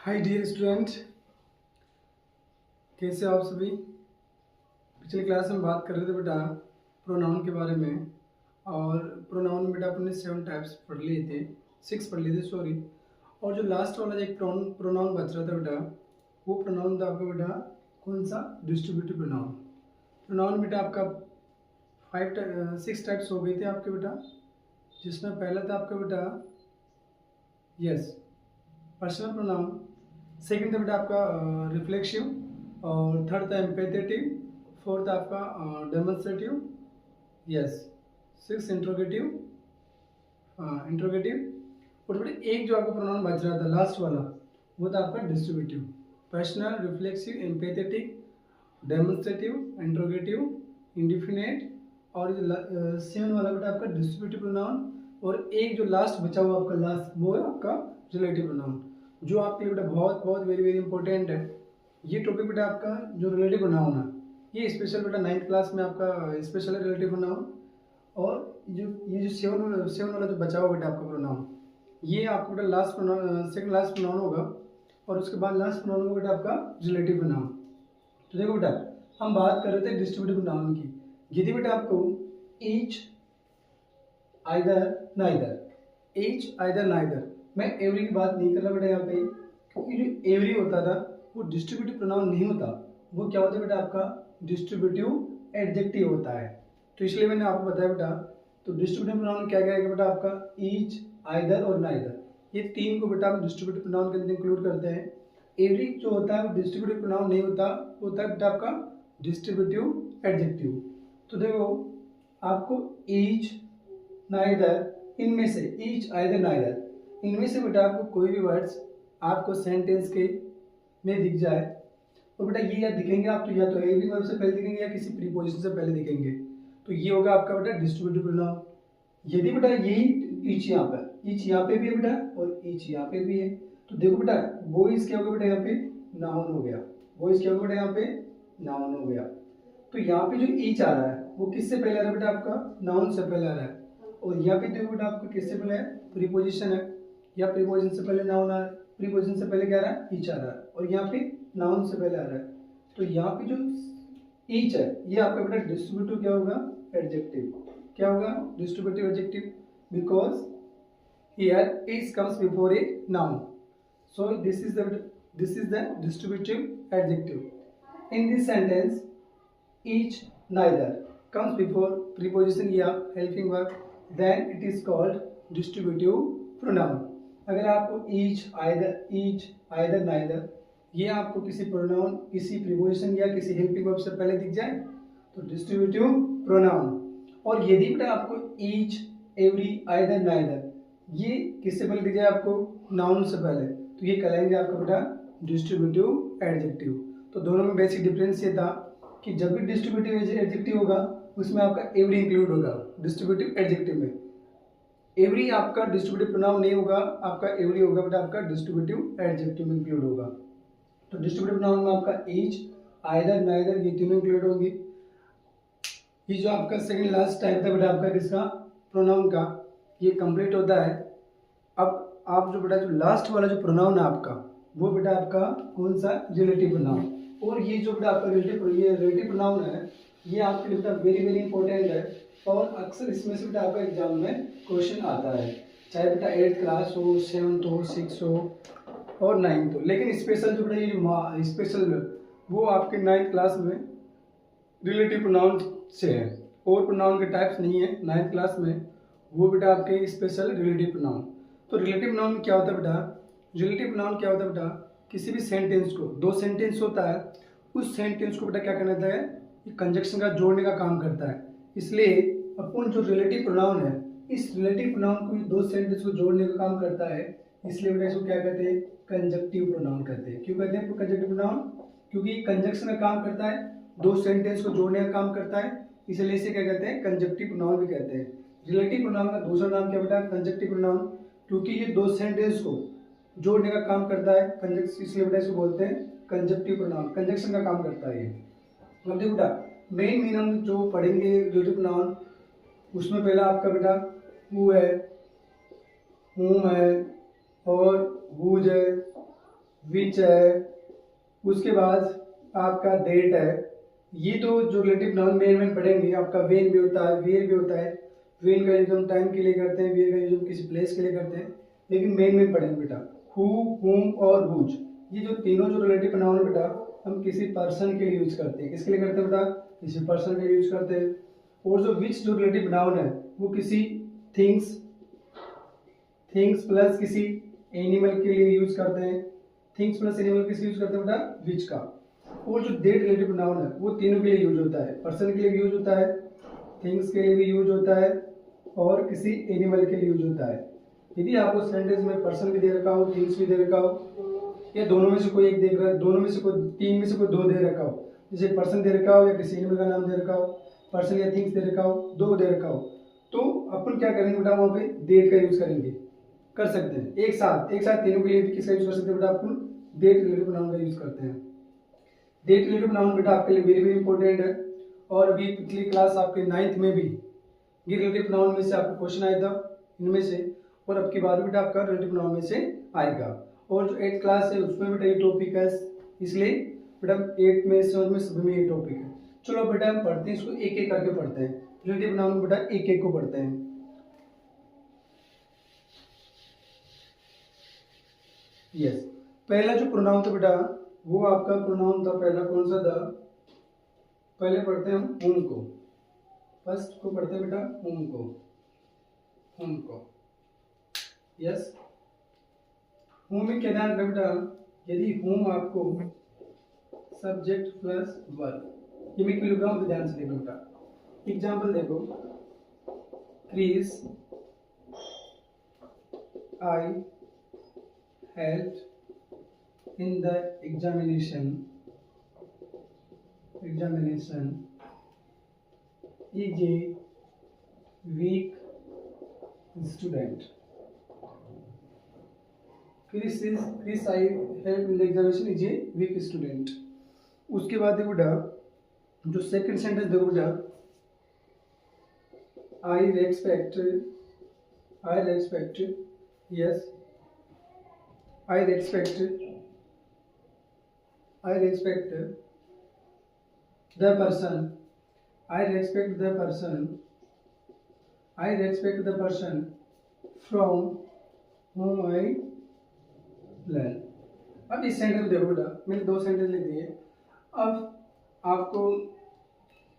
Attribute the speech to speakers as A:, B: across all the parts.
A: Hi dear student, कैसे हो आप सभी। पिछले क्लास में बात कर रहे थे बेटा प्रोनाउन के बारे में। और प्रोनाउन में बेटा अपने 7 टाइप्स पढ़ लिए थे, 6 पढ़ लिए थे सॉरी। और जो लास्ट वाला एक प्रोनाउन बच रहा था बेटा, वो प्रोनाउन था आपका बेटा कौन सा, डिस्ट्रीब्यूटिव प्रोनाउन। प्रोनाउन बेटा आपका 6 टाइप्स हो गए थे आपके बेटा, जिसमें पहला था आपका बेटा यस पर्सनल प्रोनाउन, सेकंड था बेटा आपका रिफ्लेक्सिव, और थर्ड था एम्पैथेटिव, फोर्थ आपका डेमोन्स्ट्रेटिव, यस सिक्स इंट्रोगेटिव, और बेटा एक जो आपका प्रोनाउन बच रहा था लास्ट वाला, वो था आपका distributive. Personal, reflexive, empathetic, demonstrative, interrogative, indefinite, और सेवन वाला बेटा आपका डिस्ट्रीब्यूटिव प्रोनाउन। और एक जो लास्ट बचा हुआ आपका लास्ट, वो है आपका रिलेटिव प्रोनाउन, जो आपके लिए बेटा बहुत बहुत वेरी वेरी इंपॉर्टेंट है। ये टॉपिक बेटा आपका जो रिलेटिव प्रोनाउन है, ये स्पेशल बेटा 9th क्लास में आपका स्पेशल है रिलेटिव प्रोनाउन। और ये जो सेवन वाला जो बचा हुआ बेटा आपका प्रोनाउन, ये आपका बेटा last pronoun, second last pronoun होगा। और उसके बाद लास्ट प्रोनाउन होगा बेटा आपका रिलेटिव प्रोनाउन। तो देखो बेटा, हम बात कर रहे थे डिस्ट्रीब्यूटिव प्रोनाउन की। यदि बेटा आपको each, either, neither, each, either, neither, मैं एवरी की बात नहीं कर रहा बेटा यहाँ पे, क्योंकि जो एवरी होता था वो डिस्ट्रीब्यूटिव प्रोनाउन नहीं होता, वो क्या होता है बेटा आपका डिस्ट्रीब्यूटिव एडजेक्टिव होता है। तो इसलिए मैंने आपको बताया बेटा, तो डिस्ट्रीब्यूटिव प्रोनाउन क्या क्या है बेटा आपका ईच, आइदर और नाइदर, ये तीन को बेटा हम डिस्ट्रीब्यूटिव प्रोनाउन के अंदर इंक्लूड करते हैं। एवरी जो होता है वो डिस्ट्रीब्यूटिव प्रोनाउन नहीं होता, वो होता है बेटा आपका डिस्ट्रीब्यूटिव एडजेक्टिव। तो देखो आपको ईच, नाइदर, इनमें से ईच, आइदर, नाइदर, इनमें से बेटा आपको कोई भी वर्ड्स आपको सेंटेंस के में दिख जाए, तो बेटा ये या दिखेंगे आप, तो या तो एवरी वर्ब से पहले दिखेंगे या किसी प्रीपोजिशन से पहले दिखेंगे, तो ये होगा आपका बेटा डिस्ट्रीब्यूटिव प्रोनाउन। यदि बेटा यही ईच यहाँ पर, ईच यहाँ पे भी है बेटा और ईच यहाँ पे भी है, तो देखो बेटा बॉयज क्या होगा बेटा यहाँ पे नाउन हो गया, बॉयज क्या होगा बेटा यहाँ पे नाउन हो गया। तो यहाँ पे जो ईच आ रहा है वो किससे पहले आ रहा है बेटा आपका नाउन से पहले आ रहा है, और यहाँ पे देखो बेटा आपका किससे पहले है प्रीपोजिशन है, या प्रीपोजिशन से पहले नाउन आ रहा है, प्रीपोजिशन से पहले क्या आ रहा है ईच आ रहा है, और यहाँ पे नाउन से पहले आ रहा है। तो यहाँ पे जो ईच है ये आपका बेटा डिस्ट्रीब्यूटिव क्या होगा एडजेक्टिव, क्या होगा distributive adjective, because hear each comes before a noun, so this is the distributive adjective. In this sentence each, neither comes before preposition या helping verb, then it is called distributive pronoun। अगर आपको each, either, neither ये आपको किसी pronoun, किसी preposition या किसी helping verb से पहले दिख जाए तो डिस्ट्रीब्यूटिव प्रोनाउन। और यदि बेटा आपको each, every, either, neither ये किससे पहले दिख जाए आपको नाउन से पहले, तो ये कहलाएंगे आपका बेटा डिस्ट्रीब्यूटिव एडजेक्टिव। तो दोनों में बेसिक डिफरेंस ये था कि जब भी डिस्ट्रीब्यूटिव एडजेक्टिव होगा उसमें आपका एवरी इंक्लूड होगा। डिस्ट्रीब्यूटिव एडजेक्टिव में एवरी आपका डिस्ट्रीब्यूटिव प्रोनाउन नहीं होगा, आपका एवरी होगा बेटा आपका डिस्ट्रीब्यूटिव एडजेक्टिव में इंक्लूड होगा। तो डिस्ट्रीब्यूटिव प्रोनाउन में आपका ईच, आइदर, नाइदर ये तीनों इंक्लूड होंगी। ये जो आपका सेकंड लास्ट टाइप था बेटा आपका किसका प्रोनाउन का, ये कंप्लीट होता है। अब आप जो बेटा जो लास्ट वाला जो प्रोनाउन है आपका, वो बेटा आपका कौन सा रिलेटिव प्रोनाउन। और ये जो बेटा आपका रिलेटिव प्रोनाउन है ये आपके लिए बेटा वेरी वेरी इंपॉर्टेंट है, और अक्सर इसमें से बेटा आपका एग्जाम में क्वेश्चन आता है, चाहे बेटा 8th क्लास हो, 7th हो, 6th हो और 9th हो। लेकिन स्पेशल जो बेटा ये स्पेशल वो आपके 9th क्लास में रिलेटिव प्रोनाउन से है, और प्रोनाउन के टाइप्स नहीं है 9th क्लास में, वो बेटा आपके स्पेशल रिलेटिव प्रोनाउन। तो रिलेटिव प्रोनाउन में क्या होता है बेटा, रिलेटिव प्रोनाउन क्या होता है बेटा, किसी भी सेंटेंस को, दो सेंटेंस होता है, उस सेंटेंस को बेटा क्या करना होता है, कंजक्शन का जोड़ने का काम करता है। इसलिए अपन जो रिलेटिव प्रोनाउन है, इस रिलेटिव प्रोनाउन को दो सेंटेंस को जोड़ने का काम करता है, इसलिए बेटा इसको क्या कहते हैं कंजक्टिव प्रोनाउन कहते हैं। क्यों कहते हैं कंजक्टिव प्रोनाउन, क्योंकि कंजक्शन का काम करता है, दो सेंटेंस को जोड़ने का काम करता है, इसलिए इसे क्या कहते हैं कंजक्टिव प्रोनाउन भी कहते हैं। रिलेटिव प्रोनाउन का दूसरा नाम क्या बेटा कंजक्टिव प्रोनाउन, क्योंकि ये दो सेंटेंस को जोड़ने का काम करता है कंजक्शन, इसलिए बेटा इसको बोलते हैं कंजक्टिव प्रोनाउन, कंजक्शन का काम करता है ये। अब देखो बेटा मेन हम जो पढ़ेंगे रिलेटिव प्रोनाउन, उसमें पहला आपका बेटा हु है, हुम है, और हुज है, विच है, उसके बाद आपका डेट है। ये तो जो रिलेटिव नाउन मेन पढ़ेंगे। आपका वेन भी होता है, वेयर भी होता है। वेन का यूज हम टाइम के लिए करते हैं, वेयर का यूज हम किसी प्लेस के लिए करते हैं। लेकिन मेन पढ़ेंगे बेटा हु, हुम और हुज। ये जो तीनों जो रिलेटिव नाउन है बेटा, हम किसी पर्सन के लिए यूज करते हैं। किसके लिए करते हैं बेटा? किसी पर्सन के लिए यूज करते हैं। और जो विच जो रिलेटिव नाउन है वो किसी थिंग्स प्लस किसी एनिमल के लिए यूज करते हैं। थिंग्स प्लस एनिमल किसके यूज करते हैं बेटा? विच का। और जो डेट रिलेटिव नाउन है वो तीनों के लिए यूज होता है। पर्सन के लिए भी यूज होता है, थिंग्स के लिए भी यूज होता है, और किसी एनिमल के लिए यूज होता है। यदि आपको सेंटेंस में पर्सन भी दे रखा हो, थिंग्स भी दे रखा हो, या दोनों में से कोई एक देख रहा है, दोनों में से कोई तीन में से कोई दो दे रखा हो, जैसे पर्सन दे रखा हो या किसी एनिमल का नाम दे रखा हो, पर्सन या थिंग्स दे रखा हो, दो दे रखा हो, तो अपन क्या करेंगे बेटा? वहां पे डेट का यूज करेंगे। कर सकते हैं एक साथ तीनों के लिए किसका यूज कर सकते हैं बेटा? अपन डेट रिलेटिव नाउन का यूज करते हैं। डेट रिलेटिव नाउन बेटा आपके लिए वेरी वेरी इंपॉर्टेंट है। और अभी पिछली क्लास आपके 9th में भी ये रिलेटिव नाउन में से आपको क्वेश्चन आया था इनमें से, और अब की बार बेटा आपका रिलेटिव नाउन में से आएगा। और जो 8th क्लास है उसमें बेटा ये टॉपिक है, इसलिए बेटा 8 में 7 में सभी में ये टॉपिक है। चलो बेटा हम पढ़ते हैं, इसको एक एक करके पढ़ते हैं। रिलेटिव नाउन बेटा एक एक को पढ़ते हैं। यस, पहला जो प्रोनाउन था बेटा वो आपका प्रोनाउन था पहला, कौन सा था? पहले पढ़ते हैं हम हुम को। फर्स्ट को पढ़ते हैं बेटा हुम को, हुम को। यस, हुम में क्या ध्यान रखना बेटा? यदि हुम आपको सब्जेक्ट प्लस वर्ब, ये मैं क्यों लिख रहा हूँ ध्यान से देखो बेटा। एग्जाम्पल देखो, Chris I help in the examination is a weak student. Chris I help in the examination is a weak student. उसके बाद देखो बेटा जो सेकंड सेंटेंस देखो बेटा, I respect yes I respect the person from whom I learn. अब इस sentence देखो बेटा, मैंने दो सेंटेंस लिख दिए। अब आपको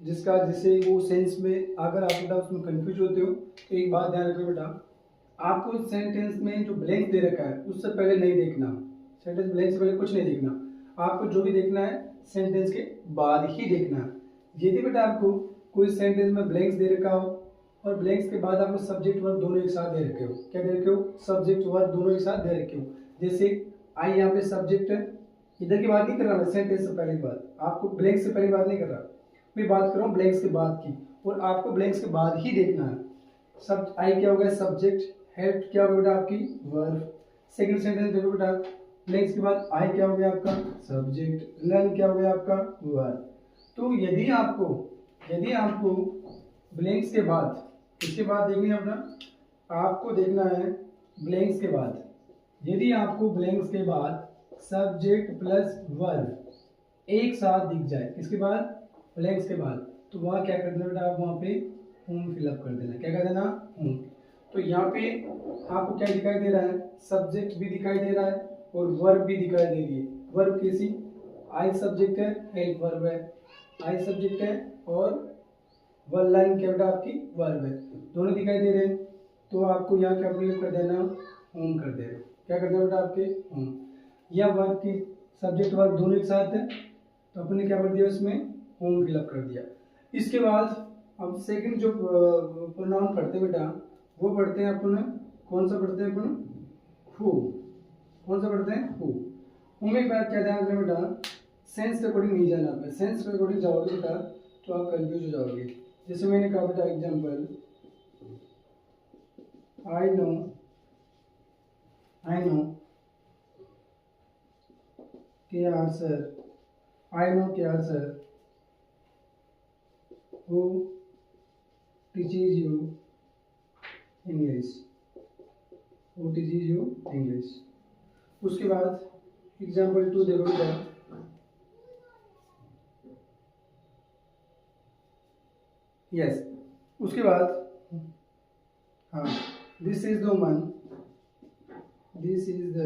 A: जिससे वो सेंस में अगर आप बेटा उसमें कंफ्यूज होते हो तो एक बात ध्यान रखो बेटा, आपको सेंटेंस में जो ब्लैंक दे रखा है उससे पहले नहीं देखना। सेंटेंस ब्लैंक से पहले कुछ नहीं देखना, आपको जो भी देखना है सेंटेंस के बाद ही देखना है। यदि बेटा आपको कोई सेंटेंस में ब्लैंक्स दे रखा हो और ब्लैंक्स के बाद आपको सब्जेक्ट वर्ब दोनों एक साथ दे रखे हो, क्या दे रखे हो? सब्जेक्ट वर्ब दोनों एक साथ दे रखे हो। जैसे आई यहाँ पे सब्जेक्ट है, इधर की बात नहीं कर रहा मैं, सेंटेंस से पहले बात, आपको ब्लैंक्स से पहले बात नहीं कर रहा, मैं बात कर रहा हूँ ब्लैंक्स के बाद की, और आपको ब्लैंक्स के बाद ही देखना है। सब आई क्या हो गया? सब्जेक्ट, हेल्प क्या हो गया बेटा? आपकी वर्ब। सेकंड सेंटेंस देखो बेटा, ब्लैंक्स के बाद आई क्या हो गया? आपका सब्जेक्ट, लर्न क्या हो गया? आपका वर्ब। तो यदि आपको ब्लैंक्स के बाद, इसके बाद देखनी है अपना, आपको देखना है ब्लैंक्स के बाद, यदि आपको ब्लैंक्स के बाद सब्जेक्ट प्लस वर्ब एक साथ दिख जाए, इसके बाद ब्लैंक्स के बाद, तो वहाँ क्या कर देना बेटा? आप वहाँ पे होम फिलअप कर देना। क्या कर देना? होम। तो यहाँ पे आपको क्या दिखाई दे रहा है? सब्जेक्ट भी दिखाई दे रहा है और वर्ब भी दिखाई दे रही है। वर्ब कैसी? आई सब्जेक्ट है, हेल्प वर्ब है, आई सब्जेक्ट है और वन लाइन क्या बेटा? आपकी वर्ब है, दोनों दिखाई दे रहे हैं। तो आपको यहाँ क्या फिलअप कर देना? होम कर देना। क्या कर देना बेटा? आपके होम। या वर्ब की सब्जेक्ट वर्ब दोनों एक साथ है तो अपन ने क्या कर दिया? उसमें होम फिलअप कर दिया। इसके बाद अब सेकंड जो प्रोनाउन पढ़ते हैं बेटा वो पढ़ते हैं अपन, कौन सा पढ़ते हैं अपन? हु। कौन सा पढ़ते हैं? हु। हु में क्या ध्यान रखना बेटा? सेंस के अकॉर्डिंग नहीं जाना है। सेंस के अकॉर्डिंग जाओगे बेटा तो आप कंफ्यूज हो जाओगे। जैसे मैंने कहा बेटा एग्जांपल, आई नो के answer who teaches you English। उसके बाद एग्जाम्पल 2 देखो बेटा, यस। उसके बाद हाँ, this is the woman, this is the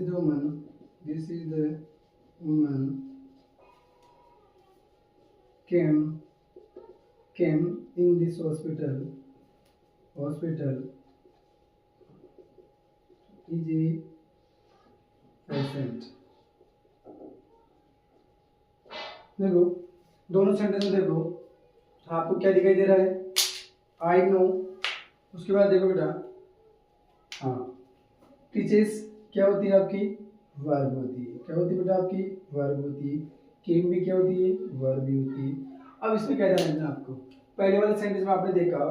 A: woman, this is the woman came in this hospital is a patient। देखो दोनों सेंटेंस में देखो आपको क्या दिखाई दे रहा है, आई नो। उसके बाद देखो बेटा, हाँ, टीचर्स क्या होती है आपकी, वर्ब होती है। क्या होती है बेटा आपकी, वर्ब होती है। केम भी क्या होती है, वर्ब भी होती है। अब इसमें क्या ध्यान रखना आपको, पहले वाले सेंटेंस में आपने देखा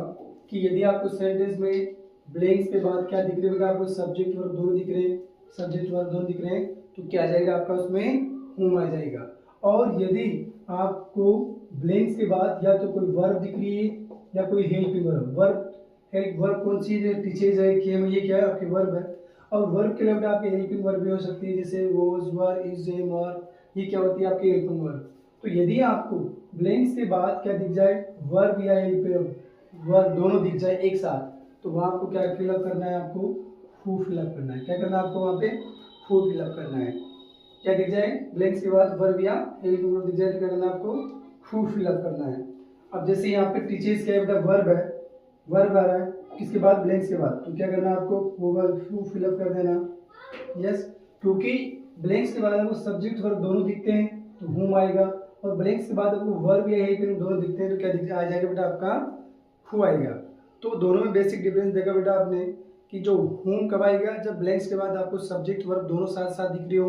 A: कि यदि आपको सेंटेंस में ब्लैंक्स के बाद क्या दिख रहे हैं, आपको सब्जेक्ट वर्ब दोनों दिख रहे हैं, सब्जेक्ट वर्ब दोनों दिख रहे हैं, तो क्या आ जाएगा आपका उसमें, होम आ जाएगा। और यदि आपको ब्लैंक्स के बाद या तो कोई वर्ब दिख रही है या कोई हेल्पिंग वर्ब, वर्ब कौन सी है, टीचर्स है, केम, ये क्या है आपकी वर्ब है। और वर्ब के अलावा आपकी हेल्पिंग वर्ब भी हो सकती है, जैसे वॉज, वर, इज, एम, और ये क्या होती है आपकी हेल्पिंग वर्ब। तो यदि आपको ब्लैंक्स के बाद क्या दिख जाए, वर्ब या हेल्पिंग वर्ब दोनों दिख जाए एक साथ, तो वहाँ आपको क्या फिलअप करना है, आपको हु फिलअप करना है। क्या करना है आपको वहाँ पे, हु फिलअप करना है। क्या दिख जाए, ब्लैंक्स के बाद वर्ब या हेल्पिंग वर्ब दिख जाए तो क्या करना है आपको, हु फिलअप करना है। अब जैसे यहाँ पे टीचर्स क्या है बेटा, वर्ब है, वर्ब आ रहा है किसके बाद, ब्लैंक्स के बाद, तो क्या करना है आपको, वो वर्ब हु फिलअप कर देना। यस, क्योंकि ब्लैंक्स के बाद आपको सब्जेक्ट वर्ब दोनों दिखते हैं तो हुम आएगा, और ब्लैंक्स के बाद आपको वर्ब या हेल्पिंग दोनों दिखते हैं तो क्या दिख आ जाएगा बेटा आपका, हु आएगा। तो दोनों में बेसिक डिफरेंस देखा बेटा आपने कि जो हुम कब आएगा, जब ब्लैंक्स के बाद आपको सब्जेक्ट वर्ब दोनों साथ साथ दिख रही हो,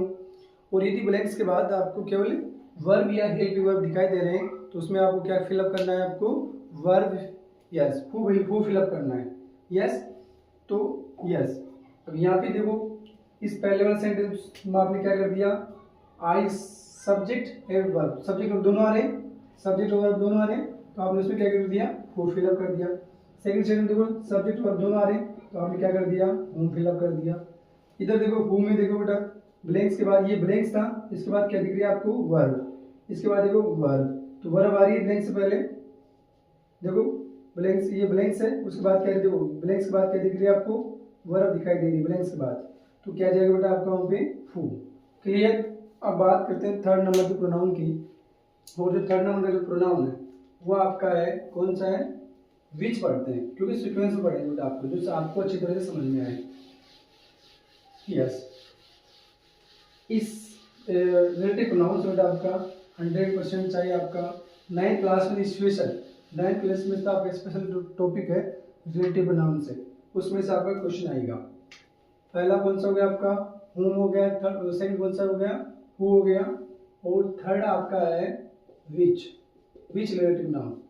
A: और यदि ब्लैंक्स के बाद आपको केवल वर्ब या हेल्पिंग वर्ब दिखाई दे रहे हैं तो उसमें आपको क्या फिलअप करना है, आपको वर्ब, यस, हु फिलअप करना है। यस, तो यस, अब यहाँ पे देखो इस पहले वाले सेंटेंस में आपने क्या कर दिया, I subject and verb, subject verb दोनों आ रहे हैं, सब्जेक्ट और वर्ब दोनों आ रहे हैं, तो आपने उसमें क्या कर दिया, हु फिलअप कर दिया। सेकंड सेंटेंस देखो सब्जेक्ट वर्ब दोनों आ रहे हैं, तो आपने क्या कर दिया, हुम फिलअप कर दिया। इधर देखो हु में देखो बेटा, ब्लैंक्स के बाद ये ब्लैंक्स था, इसके बाद क्या दिख रही है आपको, वर्ब, इसके बाद देखो वर्ब, तो वर्ब आ रही है ब्लैंक्स से पहले, देखो ब्लैंक्स, ये ब्लैंक्स है, उसके बाद क्या देखो ब्लैंक्स के बाद क्या दिख रही है आपको, वर्ब दिखाई दे रही है ब्लैंक्स के बाद, तो क्या जाएगा बेटा आपका वहाँ पे, हु। क्लियर। अब बात करते हैं थर्ड नंबर के प्रोनाउन की, और जो थर्ड नंबर का जो प्रोनाउन है वो आपका है, कौन सा है, विच पढ़ते हैं, क्योंकि सीक्वेंस में पढ़ेंगे बेटा आपको, जो आपको अच्छी तरह से समझ में आए। यस, इस रिलेटिव प्रोनाउन से बेटा आपका 100% चाहिए, आपका 9th क्लास में स्पेशल, 9th क्लास में आपका स्पेशल टॉपिक है रिलेटिव प्रोनाउन से, उसमें से आपका क्वेश्चन आएगा। पहला कौन सा हो गया आपका, हुम हो गया, थर्ड सेकंड कौन सा हो गया, हु हो गया, और थर्ड आपका है विच रिलेटिव नाउन।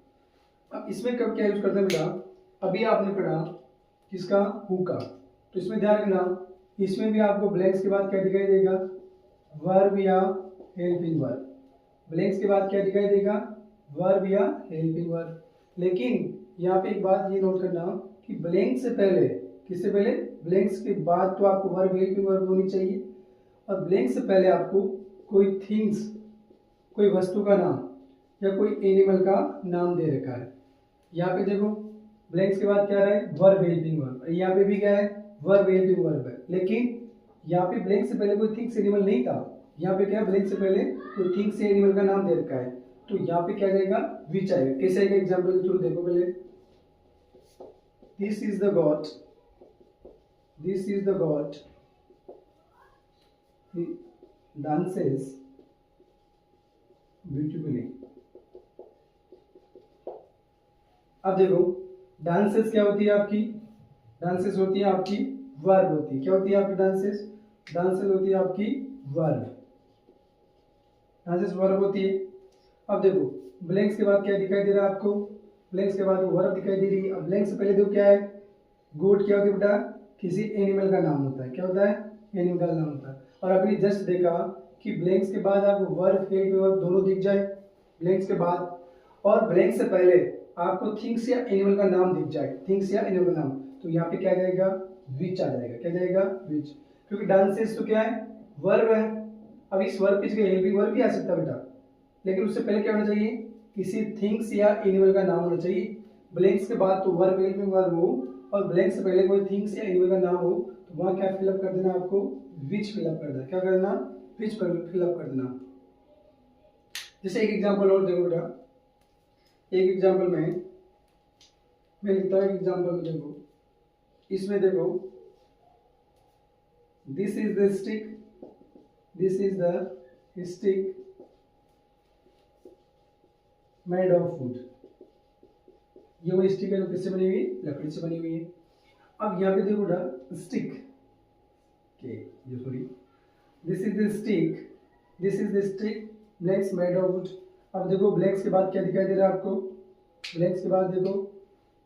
A: अब इसमें कब क्या यूज करते हैं बेटा, अभी आपने पढ़ा किसका, हु का, तो इसमें ध्यान रखना, इसमें भी आपको ब्लैंक्स के बाद क्या दिखाई देगा, वर्ब या हेल्पिंग वर्ब, ब्लैंक्स के बाद क्या दिखाई देगा, वर्ब या हेल्पिंग वर्ब। लेकिन यहाँ पे एक बात ये नोट करना कि ब्लैंक से पहले, किससे पहले, ब्लैंक्स के बाद तो आपको वर्ब हेल्पिंग वर्ब होनी चाहिए, और ब्लैंक से पहले आपको कोई थिंग्स, कोई वस्तु का नाम या कोई एनिमल का नाम दे रखा है। यहाँ पे देखो ब्लैंक्स के बाद क्या रहा है, वर्ब हेल्पिंग वर्ब, यहाँ पे भी क्या है, वर्ब हेल्पिंग वर्ब है, लेकिन यहाँ पे ब्लैंक से पहले कोई थिंग्स एनिमल नहीं था, यहाँ पे क्या है, ब्लैंक से पहले कोई थिंग्स एनिमल का नाम दे रखा है, तो यहाँ पे क्या जाएगा, विच आएगा। कैसे आएगा, एग्जाम्पल के थ्रू देखो पहले, this is the God, this is the God, he dances beautifully। अब देखो डांसेस क्या होती है आपकी, डांसेस होती है आपकी वर्ब होती है, क्या होती है आपकी डांसेस, डांसेस होती है आपकी वर्ब, डांसेस वर्ब होती है। अब देखो ब्लैंक्स के बाद क्या दिखाई दे रहा है आपको, ब्लैंक्स के बाद वर्ब दिखाई दे रही है। अब ब्लैंक से पहले देखो क्या है, गोट क्या होती है बेटा, किसी एनिमल का नाम होता है, क्या होता है, एनिमल का नाम होता है। और आपने जस्ट देखा कि ब्लैंक्स के बाद आपको वर्ब हेल्पिंग वर्ब दोनों दिख जाए ब्लैंक्स के बाद, और ब्लैंक से पहले आपको थिंग्स या एनिमल का नाम दिख जाए, थिंग्स या एनिमल का नाम, तो यहाँ पे क्या जाएगा, विच आ जाएगा। क्या जाएगा, विच। क्योंकि डांसेस तो क्या है, वर्ब है। अब इस वर्ब की जगह हेल्पिंग वर्ब भी आ सकता है बेटा, लेकिन उससे पहले क्या होना चाहिए, किसी थिंग्स या एनिमल का नाम होना चाहिए। ब्लैंक्स के बाद तो वर्ब हेल्पिंग वर्ब हो, और ब्लैंक से पहले कोई थिंग्स या एनिमल का नाम हो, तो वहां क्या फिलअप कर देना, आपको विच फिलअप कर देना। क्या करना, विच फिलअप कर देना। जैसे एक एग्जांपल और देखो बेटा, एक एग्जांपल में मैं लिखता हूँ, एग्जांपल में देखो, इसमें देखो, this is the stick, this is the stick made of would. ये वो स्टिक है जो किससे बनी हुई है, लकड़ी से बनी हुई है। अब यहाँ पे देखो बेटा स्टिक के, ये sorry, this is the stick, this is the stick blanks made of would. अब देखो ब्लैंक्स के बाद क्या दिखाई दे रहा है आपको, ब्लैंक्स के बाद देखो,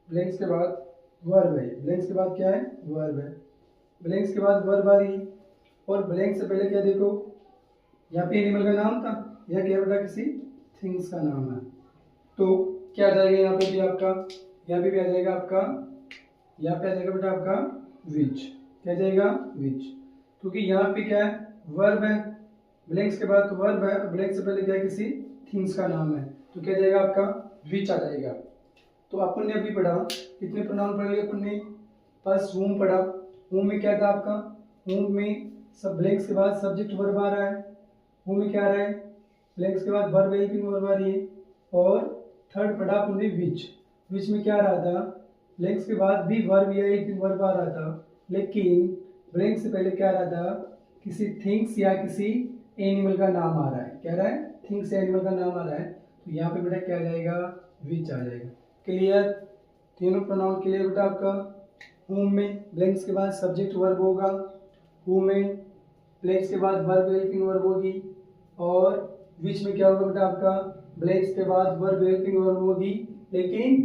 A: ब्लैंक्स के बाद वर्ब है, ब्लैंक्स के बाद क्या है, वर्ब है, ब्लैंक्स के बाद वर्ब आ रही है, और ब्लैंक से पहले क्या देखो, यहाँ पे एनिमल का नाम था, यहाँ क्या बेटा किसी थिंग्स का नाम है। तो क्या आ जाएगा यहाँ पे भी आपका, यहाँ पे भी आ जाएगा आपका, यहाँ पे आ जाएगा बेटा आपका विच। क्या जाएगा, विच, क्योंकि यहाँ पे क्या है, वर्ब है, ब्लैंक्स के बाद वर्ब है, ब्लैंक से पहले क्या है, किसी थिंग्स का नाम है, तो क्या जाएगा आपका विच आ जाएगा। तो अपन ने अभी पढ़ा, कितने प्रोनाउन पढ़ लिए अपन ने, फर्स्ट whom पढ़ा, whom में क्या था आपका, whom में सब ब्लैंक्स के बाद सब्जेक्ट वर्ब आ रहा है, whom में क्या आ रहा है, ब्लैंक्स के बाद वर्ब हेल्पिंग वर्ब आ रही है, और थर्ड पढ़ा अपन ने विच, विच में क्या आ रहा था, ब्लैंक्स के बाद भी वर्ब या हेल्पिंग वर्ब आ रहा था, लेकिन ब्लैंक से पहले क्या आ रहा था, किसी थिंग्स या किसी एनिमल का नाम आ रहा है, क्या रहा है, थिंग्स या एनिमल का नाम आ रहा है, तो यहाँ पे बेटा क्या आ जाएगा, विच आ जाएगा। क्लियर, तीनों प्रोनाउन क्लियर बेटा आपका। whom में ब्लैंक्स के बाद सब्जेक्ट वर्ब होगा, whom में ब्लैंक्स के बाद वर्ब हेल्पिंग वर्ब होगी, और विच में क्या होगा बेटा आपका, ब्लैंक्स के बाद वर्ब हेल्पिंग वर्ब होगी, लेकिन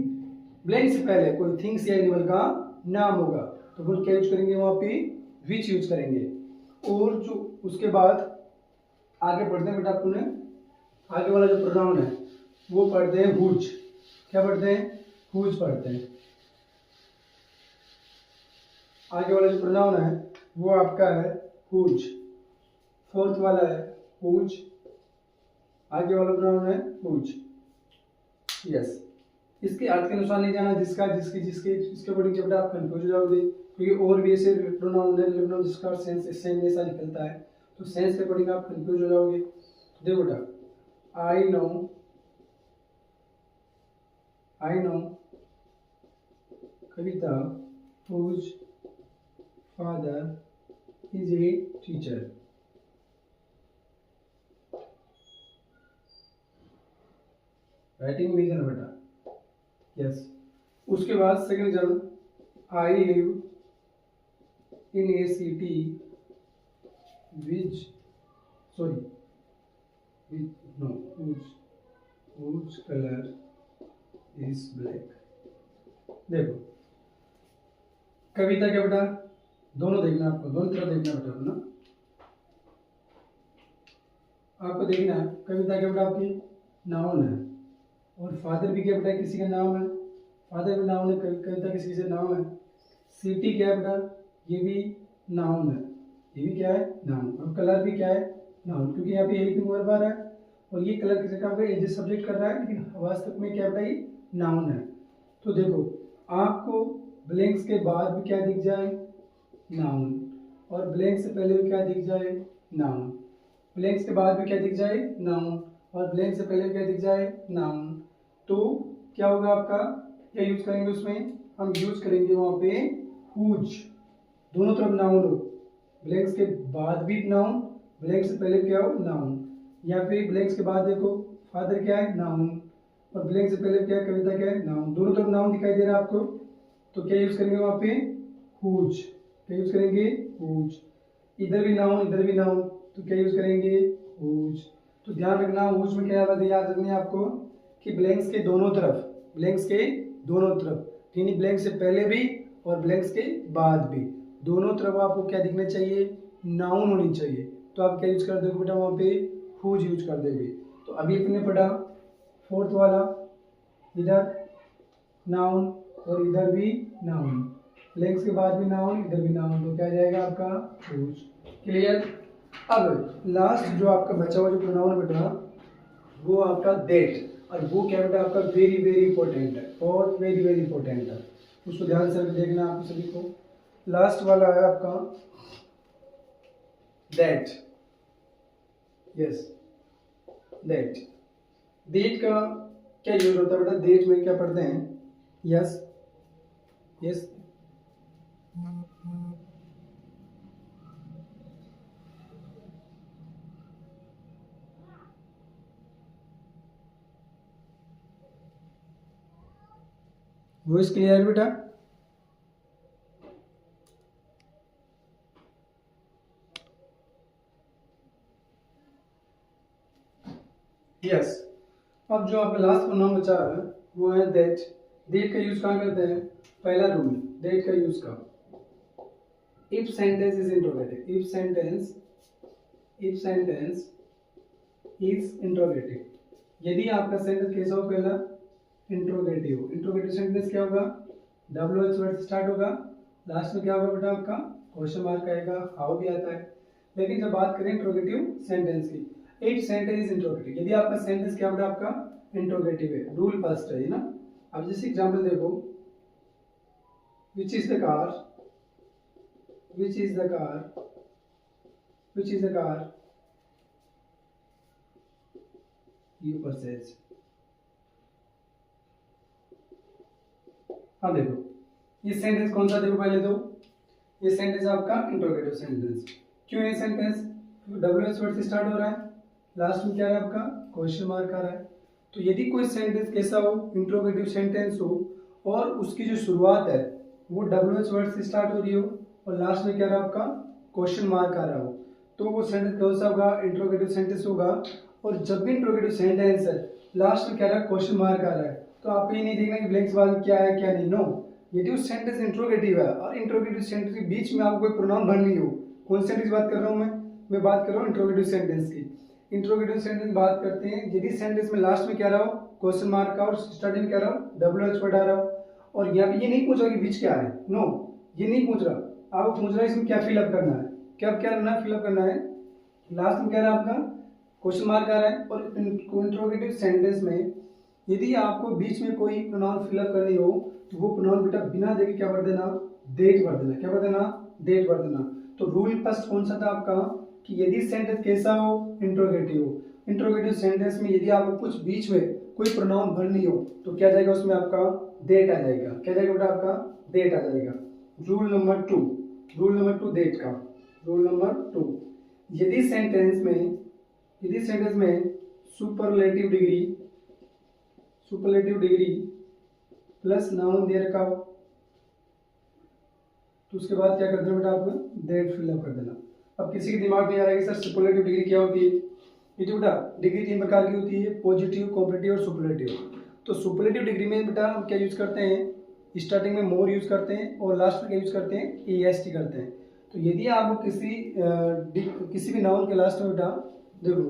A: ब्लैंक से पहले कोई थिंग्स या एनिमल का नाम होगा, तो फिर क्या यूज करेंगे, वहां पे विच यूज करेंगे। और जो उसके बाद आगे पढ़ते हैं बेटा, आपने आगे वाला जो प्रोनाउन है वो पढ़ते हैं हुज। क्या पढ़ते हैं, हुज पढ़ते हैं। आगे वाला जो प्रोनाउन है वो आपका है हुज, फोर्थ वाला है हुज, आगे वाला प्रोनाउन है हुज। यस, इसके अर्थ के अनुसार नहीं जाना, जिसका जिसकी जिसके इसके अकॉर्डिंग जब आप कंफ्यूज हो जाओगे, क्योंकि और भी ऐसे प्रोनाउन है जिसका सेंस सेम जैसा निकलता है, तो सेंस के अकॉर्डिंग आप कंफ्यूज हो जाओगे। तो देखो बेटा, I know Kavita whose father is a teacher। Writing नहीं करना बेटा, यस। उसके बाद second example, I live in a city which sorry no whose color is black। देखो कविता क्या बेटा, दोनों देखना आपको, दोनों तरफ देखना बेटा अपना, आपको देखना है कविता क्या बेटा आपकी नाउन है, और फादर भी क्या बेटा किसी का नाम है, फादर भी नाउन है, कविता किसी से नाम है। सिटी क्या है बेटा, ये भी नाउन है, ये भी क्या है नाउन, और कलर भी क्या है नाउन, क्योंकि यहाँ पे हेल्पिंग वर्ब आ रहा है, और ये कलर किसी का एज सब्जेक्ट कर रहा है, लेकिन वास्तव में क्या बेटा ये नाउन है। तो देखो आपको ब्लैंक्स के बाद भी क्या दिख जाए, नाउन, और ब्लैंक से पहले भी क्या दिख जाए, नाउन, ब्लैंक्स के बाद भी क्या दिख जाए, नाउन, और ब्लैंक से पहले क्या दिख जाए, नाउन। तो क्या होगा आपका, क्या यूज करेंगे उसमें, हम यूज करेंगे वहां पे हुज, दोनों तरफ नाउन हो, ब्लैंक्स के बाद भी नाउन, ब्लैंक से पहले क्या हो, नाउन, या फिर ब्लैंक्स के बाद देखो फादर क्या है, नाउन, और ब्लैंक से पहले क्या है, कविता क्या है, नाउन, दोनों तरफ नाउन दिखाई दे रहा है आपको, तो क्या यूज करेंगे वहां पे हुज, क्या यूज करेंगे हुज, इधर भी नाउन इधर भी नाउन, तो क्या यूज करेंगे हुज। तो ध्यान रखना हुज में क्या याद रखना है आपको, कि ब्लैंक्स के दोनों तरफ, ब्लैंक्स के दोनों तरफ, यानी ब्लैंक से पहले भी और ब्लैंक्स के बाद भी दोनों तरफ आपको क्या दिखना चाहिए, नाउन होनी चाहिए, तो आप क्या यूज कर दोगे बेटा वहां पे हुज यूज कर दोगे। तो अभी अपने पढ़ा फोर्थ वाला, इधर नाउन और इधर भी नाउन, ब्लैंक्स के बाद भी नाउन, इधर भी नाउन, तो क्या जाएगा आपका हुज। क्लियर। अब लास्ट जो आपका बचा हुआ जो प्रोनाउन बेटा वो आपका दैट, और वो क्या बेटा आपका वेरी वेरी इंपॉर्टेंट है, बहुत वेरी वेरी इंपॉर्टेंट है, उसको ध्यान से देखना आप सभी को। लास्ट वाला है आपका दैट। Yes, that. दैट का क्या यूज होता है बेटा, दैट में क्या पढ़ते हैं, यस यस वॉइस क्लियर है बेटा। यस। अब जो आपका लास्ट प्रोनाउन बचा है वो है दैट। दैट का यूज कहाँ करते हैं, पहला रूल दैट का यूज का, if sentence is interrogative, if sentence is interrogative, यदि आपका सेंटेंस कैसा हो, पहला इंट्रोगेटिव। इंट्रोगेटिव सेंटेंस क्या होगा, डब्ल्यू एच वर्ड से स्टार्ट होगा, लास्ट में क्या होगा बेटा आपका क्वेश्चन मार्क आएगा, हाउ भी आता है। लेकिन जब बात करें इंट्रोगेटिव सेंटेंस की, इफ सेंटेंस इज इंट्रोगेटिव, यदि आपका सेंटेंस क्या बेटा आपका इंट्रोगेटिव है, रूल फर्स्ट है ना। अब जैसे एग्जांपल देखो, which is the car, which is the car, which is the car you purchase. हाँ देखो ये सेंटेंस कौन सा, देखो पहले तो ये सेंटेंस आपका इंट्रोगेटिव सेंटेंस। क्यों ये सेंटेंस, डब्ल्यू एच वर्ड से स्टार्ट हो रहा है, लास्ट में क्या है आपका क्वेश्चन मार्क आ रहा है। तो यदि कोई सेंटेंस कैसा हो, इंट्रोगेटिव सेंटेंस हो, और उसकी जो शुरुआत है वो डब्ल्यू एच वर्ड से स्टार्ट हो रही हो, और लास्ट में क्या रहा आपका क्वेश्चन मार्क आ रहा हो, तो वो सेंटेंस कौन सा होगा, इंट्रोगेटिव सेंटेंस होगा। और जब भी इंट्रोगेटिव सेंटेंस है लास्ट में क्या रहा है क्वेश्चन मार्क आ रहा है, तो आपको ये नहीं देखना कि ब्लैंक्स बाद क्या है क्या नहीं, नो। यदि उस सेंटेंस इंट्रोगेटिव है और इंट्रोगेटिव सेंटेंस के बीच में आपको कोई प्रोनाउन भरनी हो, कौन सी सेंटेंस बात कर रहा हूँ मैं बात कर रहा हूँ इंट्रोगेटिव सेंटेंस की। इंट्रोगेटिव सेंटेंस बात करते हैं यदि सेंटेंस में लास्ट में क्या रहा हो क्वेश्चन मार्क का, और स्टार्टिंग में क्या रहा हो डब्ल्यू एच वर्ड आ रहा हो, और यहाँ पे ये नहीं पूछ रहा कि बीच क्या है, नो ये नहीं पूछ रहा, आपको पूछ रहा है इसमें क्या फिलअप करना है, क्या करना है फिलअप करना है, लास्ट में क्या रहा आपका क्वेश्चन मार्क आ रहा है। और इंट्रोगेटिव सेंटेंस में यदि आपको बीच में कोई प्रोनाउन फिलअप करनी हो तो वो प्रोनाउन बेटा बिना देखे क्या भर देना, डेट भर देना, क्या भर देना, डेट भर देना। तो रूल फर्स्ट कौन सा था आपका कि यदि सेंटेंस कैसा हो, इंट्रोगेटिव हो, इंट्रोगेटिव सेंटेंस में यदि आपको कुछ बीच में कोई प्रोनाउन भरनी हो तो क्या जाएगा उसमें आपका डेट आ जाएगा, क्या जाएगा बेटा आपका डेट आ जाएगा। रूल नंबर टू डेट का, रूल नंबर 2, यदि सेंटेंस में सुपरलेटिव डिग्री प्लस नाउन दे रखा हो तो उसके बाद क्या करते हैं बेटा आप दैट फिलअप कर देना। अब किसी के दिमाग में आ रहा है कि सर सुपरलेटिव डिग्री क्या होती है, ये जो बेटा डिग्री 3 प्रकार की होती है, पॉजिटिव, कॉम्परेटिव और सुपरलेटिव। तो सुपरलेटिव डिग्री में बेटा हम क्या यूज करते हैं, स्टार्टिंग में मोर यूज करते हैं और लास्ट में क्या यूज करते हैं, EST करते हैं। तो यदि आप किसी भी नाउन के लास्ट में बेटा देखो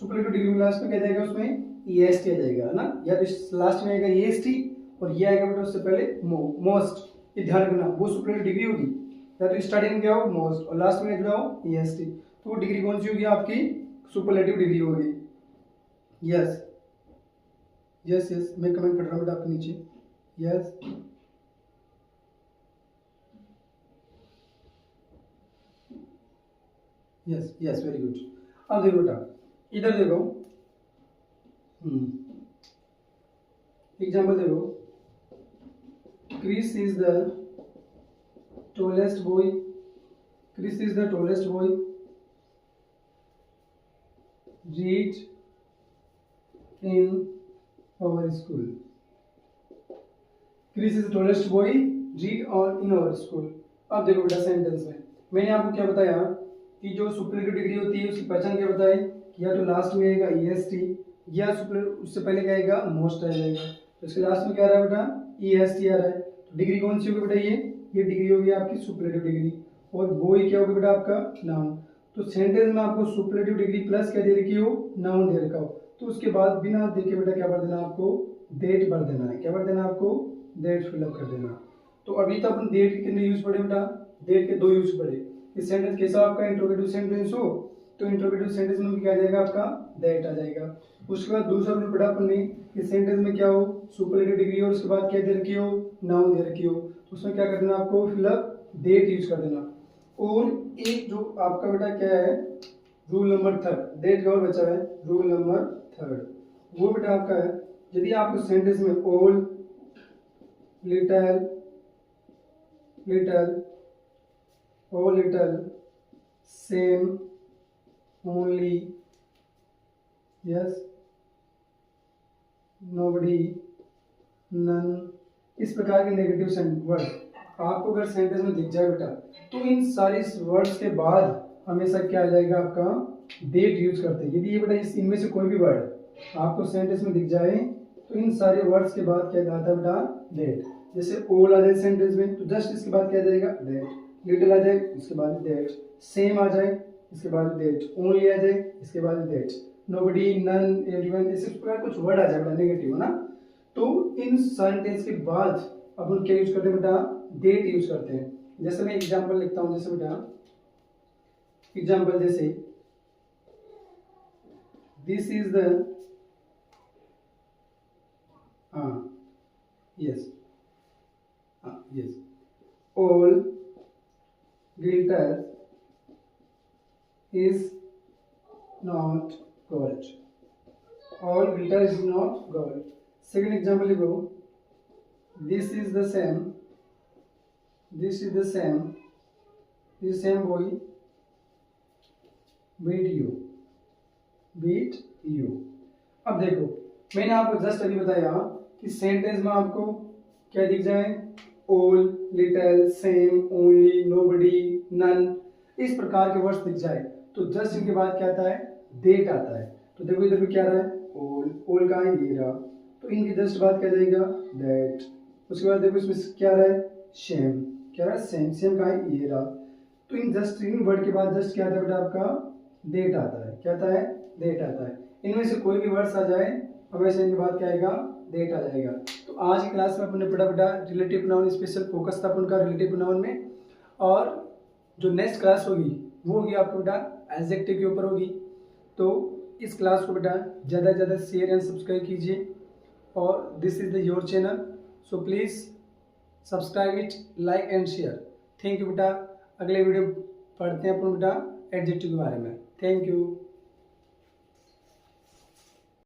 A: सुपरलेटिव डिग्री में लास्ट में क्या जाएगा उसमें EST आ जाएगा है ना, या तो लास्ट में आएगा EST और ये आएगा बेटा उससे पहले मोस्ट, ये ध्यान रखना वो सुपरलेटिव डिग्री होगी, या तो स्टार्टिंग में क्या हो मोस्ट और लास्ट में क्या हो EST, तो वो डिग्री कौन सी होगी आपकी सुपरलेटिव डिग्री होगी। यस यस यस मैं कमेंट पढ़ रहा हूँ बेटा आपके नीचे, yes yes yes very good. अब देखो बेटा इधर देखो, एग्जाम्पल देखो, Chris is the tallest boy, Chris is the tallest boy, read in our school, Chris is the tallest boy, read on in our school। अब देखो बेटा सेंटेंस में मैंने आपको क्या बताया कि जो सुपरलेटिव डिग्री होती है उसकी पहचान क्या बताई कि या तो लास्ट में आएगा EST या उससे पहले क्या आएगा मोस्ट आ जाएगा, तो इसके लास्ट में क्या आ रहा है बेटा EST आ रहा है, तो डिग्री कौन सी होगी बेटा ये डिग्री होगी आपकी सुपरलेटिव डिग्री, और बॉय क्या होगा बेटा आपका नाउन। तो सेंटेंस में आपको सुपरलेटिव डिग्री प्लस क्या दे रखी हो, नाउन दे रखा हो, तो उसके बाद बिना देखे बेटा क्या भर देना आपको डेट भर देना है, क्या भर देना आपको डेट फिलअप कर देना। तो अभी तो अपन डेट के कितने यूज पढ़े बेटा, डेट के 2 यूज पढ़े। इस सेंटेंस कैसा आपका इंट्रोगेटिव सेंटेंस हो तो इंट्रोगेटिव सेंटेंस में क्या आ जाएगा आपका दैट आ जाएगा। उसके बाद दूसरा रूल पढ़ा अपन ने कि सेंटेंस में क्या हो सुपरलेटिव डिग्री और उसके बाद क्या दे रखी हो नाउन दे रखी हो, तो उसमें क्या कर देना आपको फिलअप डेट यूज कर देना। और एक जो आपका बेटा क्या है रूल नंबर 3 डेट का और बचा है रूल नंबर 3 वो बेटा आपका है यदि आपको सेंटेंस में all little little all little same only yes nobody none इस प्रकार के नेगेटिव वर्ड आपको अगर सेंटेंस में दिख जाए बेटा तो इन सारे वर्ड्स के बाद हमेशा क्या आ जाएगा आपका डेट यूज करते हैं। यदि ये बेटा इनमें से कोई भी वर्ड आपको सेंटेंस में दिख जाए तो इन सारे वर्ड्स के बाद क्या आता है बेटा डेट। जैसे all आ जाए सेंटेंस में तो जस्ट इसके बाद क्या आ जाएगा डेट, लिटिल आ जाए इसके बाद डेट, सेम आ जाए इसके बाद डेट, ओनली आ जाए इसके बाद डेट, नोबडी नन एवरीवन इस प्रकार कुछ वर्ड आ जाएगा नेगेटिव है ना। तो इन सेंटेंस के बाद अपन क्या यूज करते हैं बेटा डेट यूज करते हैं। जैसे मैं एग्जांपल लिखता हूं, जैसे बेटा एग्जांपल जैसे this is the yes all glitter is not gold, all glitter is not gold। second example लिखो this is the same boy beat you। अब देखो मैंने आपको जस्ट अभी बताया कि सेंटेंस में आपको क्या दिख जाए all little same only nobody none इस प्रकार के वर्ड्स दिख जाए तो जस्ट इनके बाद क्या आता है डेट आता है। तो देखो इधर भी क्या रहा है ऑल का है ये रहा, तो इनके जस्ट बाद क्या जाएगा दैट। उसके बाद देखो इसमें क्या रहा है सेम, क्या रहा है सेम का है ये रहा, तो इन जस्ट इन वर्ड के बाद जस्ट क्या आता है बेटा आपका डेट आता है। क्या आता है डेट आता है। इनमें से कोई भी वर्ड्स आ जाए हमेशा इनके बाद क्या आएगा डेट आ जाएगा। तो आज की क्लास में अपन ने पढ़ा बेटा रिलेटिव नाउन, स्पेशल फोकस था अपन का रिलेटिव नाउन में, और जो नेक्स्ट क्लास होगी वो होगी आपको बेटा एडजेक्टिव के ऊपर होगी। तो इस क्लास को बेटा ज़्यादा से ज़्यादा शेयर एंड सब्सक्राइब कीजिए, और this is the your channel so please subscribe it, like and share. Thank you बेटा। अगले वीडियो पढ़ते हैं अपन बेटा एडजेक्टिव के बारे में। Thank you.